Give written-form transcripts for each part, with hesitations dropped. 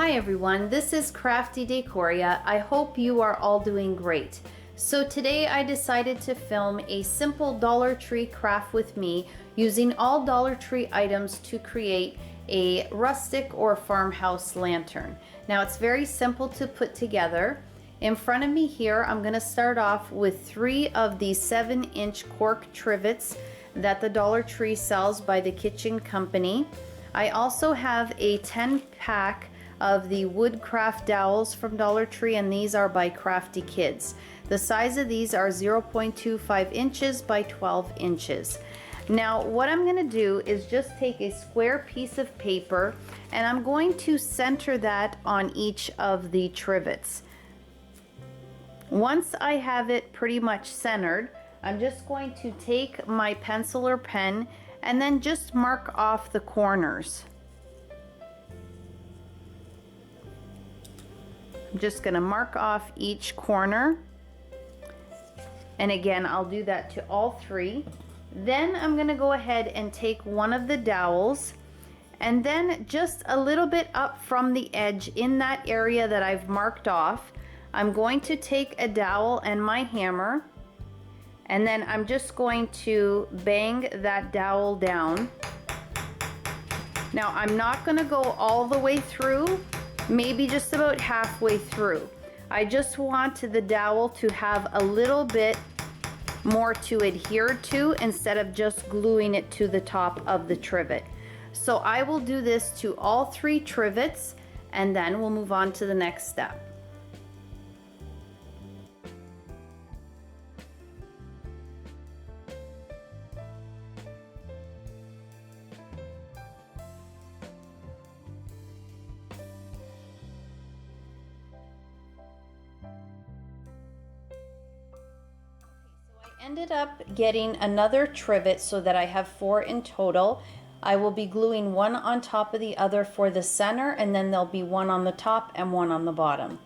Hi everyone, this is Crafty Decoria. I hope you are all doing great. So today I decided to film a simple Dollar Tree craft with me using all Dollar Tree items to create a rustic or farmhouse lantern. Now it's very simple to put together. In front of me here, I'm going to start off with 3 of the 7-inch cork trivets that the Dollar Tree sells by the Kitchen Company. I also have a 10-pack of the woodcraft dowels from Dollar Tree, and these are by Crafty Kids. The size of these are 0.25 inches by 12 inches. Now what I'm going to do is just take a square piece of paper and I'm going to center that on each of the trivets. Once I have it pretty much centered, I'm just going to take my pencil or pen and then just mark off the corners. I'm just going to mark off each corner, and again I'll do that to all 3. Then I'm going to go ahead and take one of the dowels, and then just a little bit up from the edge in that area that I've marked off, I'm going to take a dowel and my hammer, and then I'm just going to bang that dowel down. Now I'm not going to go all the way through, maybe just about halfway through. I just want the dowel to have a little bit more to adhere to instead of just gluing it to the top of the trivet. So I will do this to all 3 trivets and then we'll move on to the next step. Ended up getting another trivet so that I have 4 in total. I will be gluing one on top of the other for the center, and then there'll be one on the top and one on the bottom.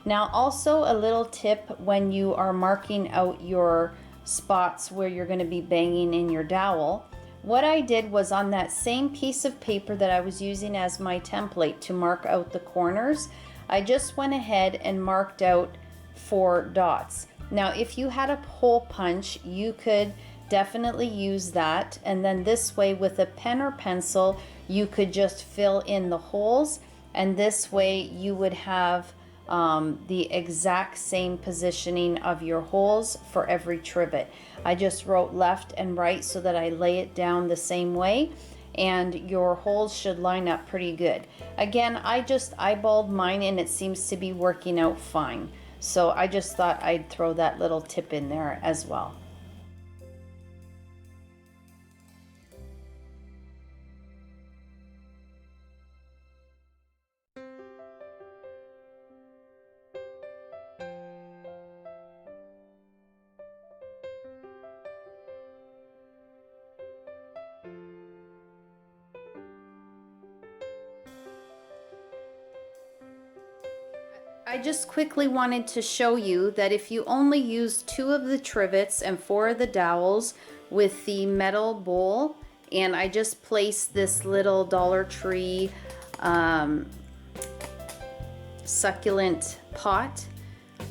Now also a little tip when you are marking out your spots where you're going to be banging in your dowel. What I did was on that same piece of paper that I was using as my template to mark out the corners, I just went ahead and marked out 4 dots. Now if you had a hole punch, you could definitely use that, and then this way with a pen or pencil you could just fill in the holes, and this way you would have the exact same positioning of your holes for every trivet. I just wrote left and right so that I lay it down the same way, and your holes should line up pretty good. Again, I just eyeballed mine and it seems to be working out fine. So I just thought I'd throw that little tip in there as well. I just quickly wanted to show you that if you only use 2 of the trivets and 4 of the dowels with the metal bowl, and I just placed this little Dollar Tree succulent pot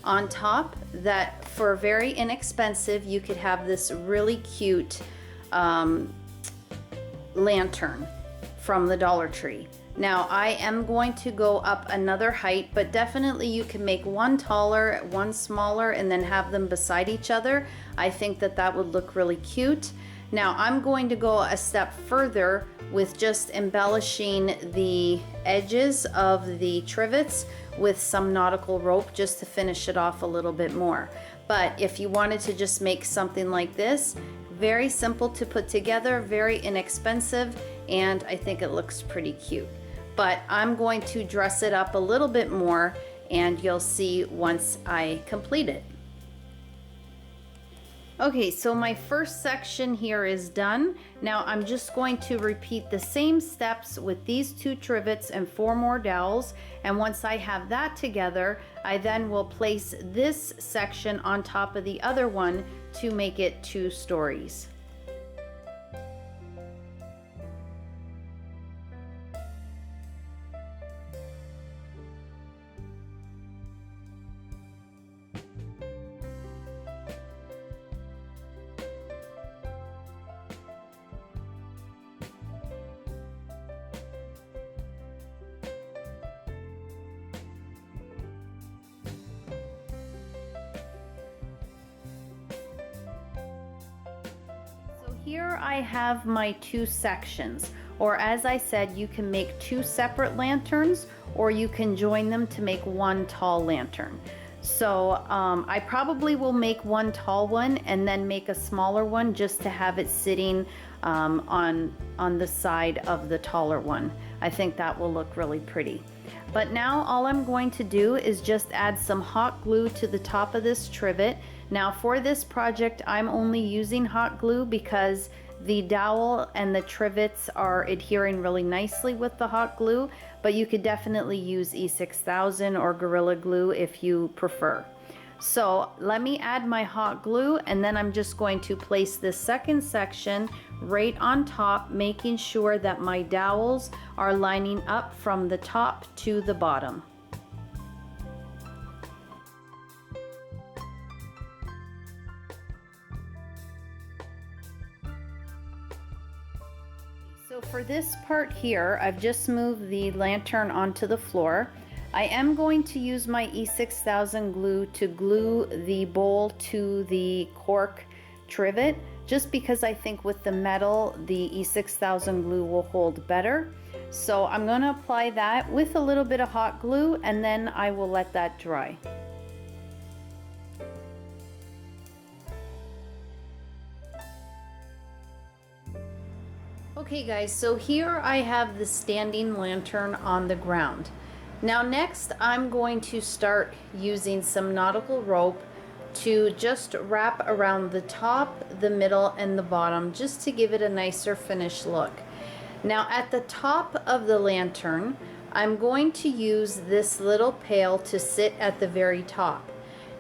on top, that for very inexpensive you could have this really cute lantern from the Dollar Tree. Now I am going to go up another height, but definitely you can make one taller, one smaller, and then have them beside each other. I think that that would look really cute. Now I'm going to go a step further with just embellishing the edges of the trivets with some nautical rope just to finish it off a little bit more. But if you wanted to just make something like this, very simple to put together, very inexpensive, and I think it looks pretty cute. But I'm going to dress it up a little bit more, and you'll see once I complete it. Okay, so my first section here is done. Now I'm just going to repeat the same steps with these 2 trivets and 4 more dowels, and once I have that together, I then will place this section on top of the other one to make it 2 stories. here I have my two sections, or as I said, you can make two separate lanterns or you can join them to make one tall lantern. So I probably will make one tall one and then make a smaller one just to have it sitting on the side of the taller one. I think that will look really pretty. But now all I'm going to do is just add some hot glue to the top of this trivet. Now for this project, I'm only using hot glue because the dowel and the trivets are adhering really nicely with the hot glue, but you could definitely use E6000 or Gorilla Glue if you prefer. So let me add my hot glue, and then I'm just going to place this second section right on top, making sure that my dowels are lining up from the top to the bottom. So for this part here, I've just moved the lantern onto the floor. I am going to use my E6000 glue to glue the bowl to the cork trivet, just because I think with the metal, the E6000 glue will hold better. So I'm going to apply that with a little bit of hot glue, and then I will let that dry. Okay guys, so here I have the standing lantern on the ground. Now next I'm going to start using some nautical rope to just wrap around the top, the middle, and the bottom, just to give it a nicer finished look. Now at the top of the lantern, I'm going to use this little pail to sit at the very top.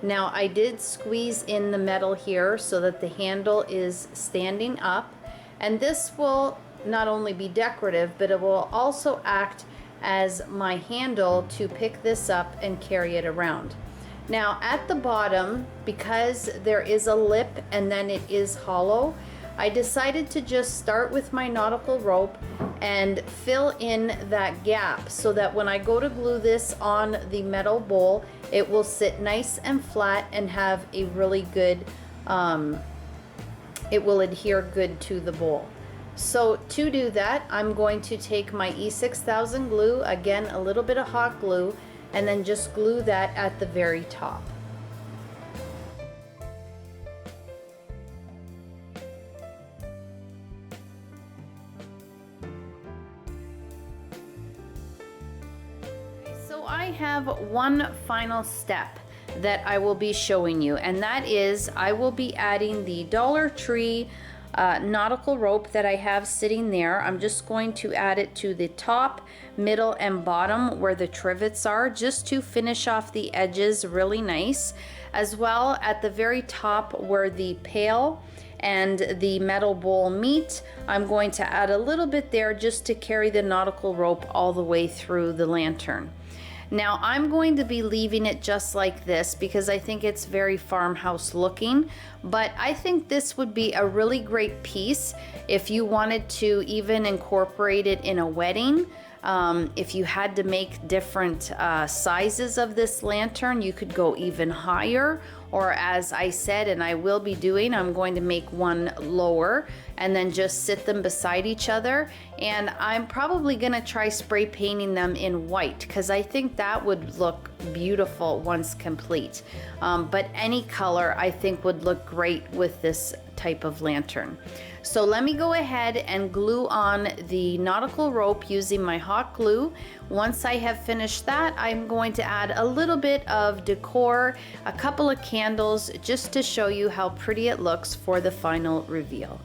Now I did squeeze in the metal here so that the handle is standing up, and this will not only be decorative, but it will also act as my handle to pick this up and carry it around. Now at the bottom, because there is a lip and then it is hollow, I decided to just start with my nautical rope and fill in that gap so that when I go to glue this on the metal bowl, it will sit nice and flat and have a really good, it will adhere good to the bowl. So to do that, I'm going to take my E6000 glue, again a little bit of hot glue, and then just glue that at the very top. So I have one final step that I will be showing you, and that is I will be adding the Dollar Tree nautical rope that I have sitting there. I'm just going to add it to the top, middle, and bottom where the trivets are, just to finish off the edges really nice. As well, at the very top where the pail and the metal bowl meet, I'm going to add a little bit there just to carry the nautical rope all the way through the lantern. Now I'm going to be leaving it just like this because I think it's very farmhouse looking, but I think this would be a really great piece if you wanted to even incorporate it in a wedding. If you had to make different sizes of this lantern, you could go even higher, or as I said, and I will be doing, I'm going to make one lower and then just sit them beside each other. And I'm probably gonna try spray painting them in white because I think that would look beautiful once complete. But any color I think would look great with this type of lantern. So let me go ahead and glue on the nautical rope using my hot glue. Once I have finished that, I'm going to add a little bit of decor, a couple of candles, just to show you how pretty it looks for the final reveal.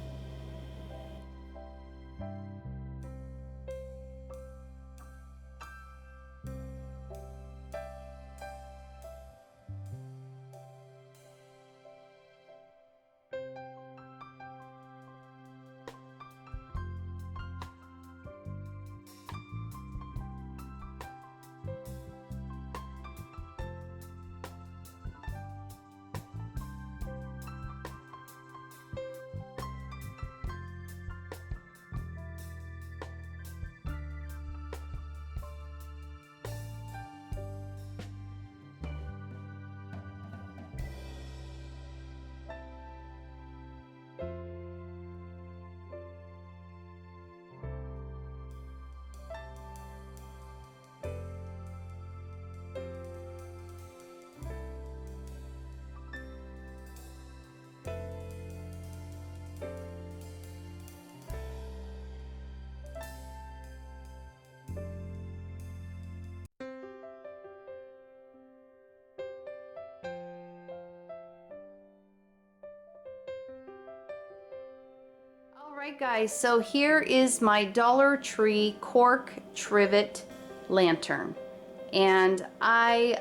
Alright guys, so here is my Dollar Tree cork trivet lantern, and I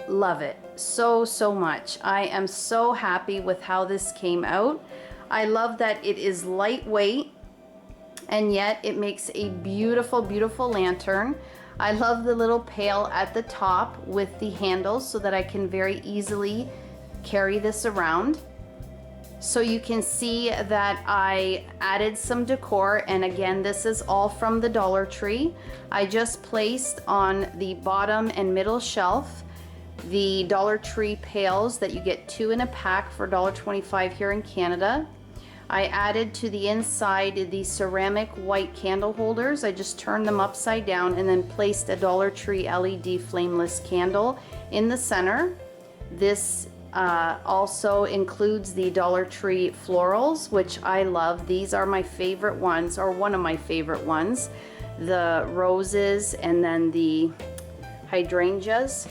love it so much. I am so happy with how this came out. I love that it is lightweight and yet it makes a beautiful lantern. I love the little pail at the top with the handles so that I can very easily carry this around. So you can see that I added some decor, and again, this is all from the Dollar Tree. I just placed on the bottom and middle shelf the Dollar Tree pails that you get 2 in a pack for $1.25 here in Canada. I added to the inside the ceramic white candle holders. I just turned them upside down and then placed a Dollar Tree LED flameless candle in the center. This also includes the Dollar Tree florals, which I love. These are my favorite ones, or one of my favorite ones. The roses and then the hydrangeas,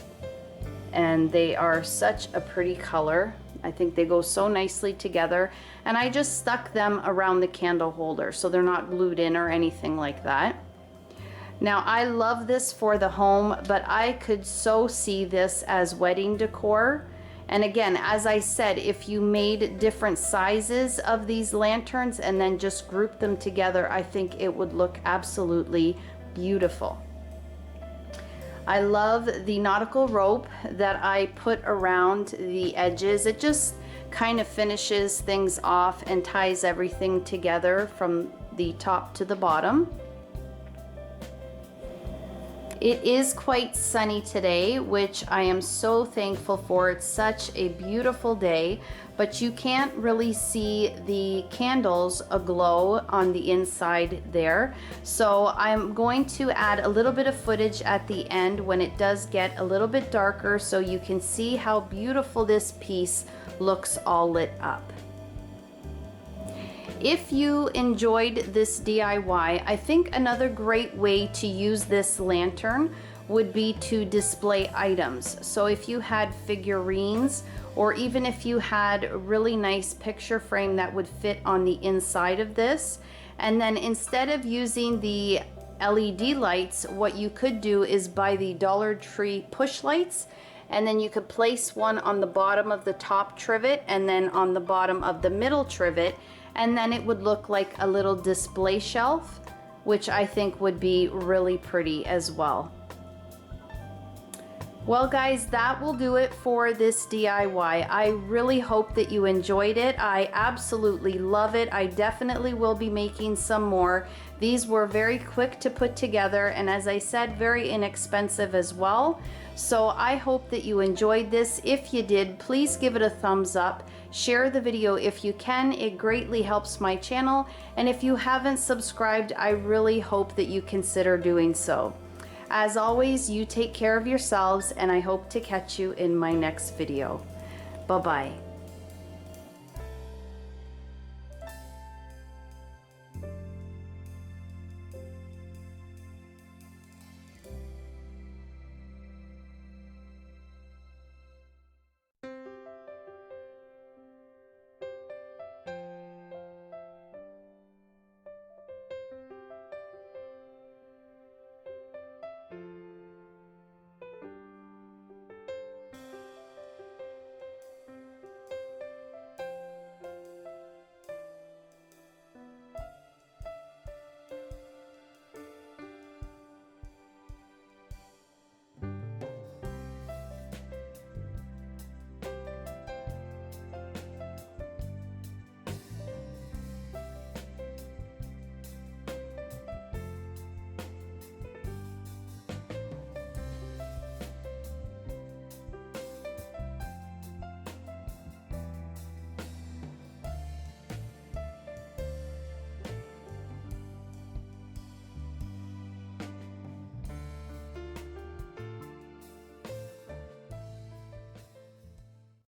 and they are such a pretty color. I think they go so nicely together, and I just stuck them around the candle holder so they're not glued in or anything like that. Now I love this for the home, but I could so see this as wedding decor. And again, as I said, if you made different sizes of these lanterns and then just grouped them together, I think it would look absolutely beautiful. I love the nautical rope that I put around the edges. It just kind of finishes things off and ties everything together from the top to the bottom. It is quite sunny today, which I am so thankful for. It's such a beautiful day, but you can't really see the candles aglow on the inside there. So I'm going to add a little bit of footage at the end when it does get a little bit darker so you can see how beautiful this piece looks all lit up. If you enjoyed this DIY, I think another great way to use this lantern would be to display items. So if you had figurines, or even if you had a really nice picture frame that would fit on the inside of this, and then instead of using the LED lights, what you could do is buy the Dollar Tree push lights, and then you could place one on the bottom of the top trivet and then on the bottom of the middle trivet, and then it would look like a little display shelf, which I think would be really pretty as well. Well guys, that will do it for this DIY. I really hope that you enjoyed it. I absolutely love it. I definitely will be making some more. These were very quick to put together, and as I said, very inexpensive as well. So I hope that you enjoyed this. If you did, please give it a thumbs up. Share the video if you can. It greatly helps my channel. And if you haven't subscribed, I really hope that you consider doing so. As always, you take care of yourselves, and I hope to catch you in my next video. Bye-bye.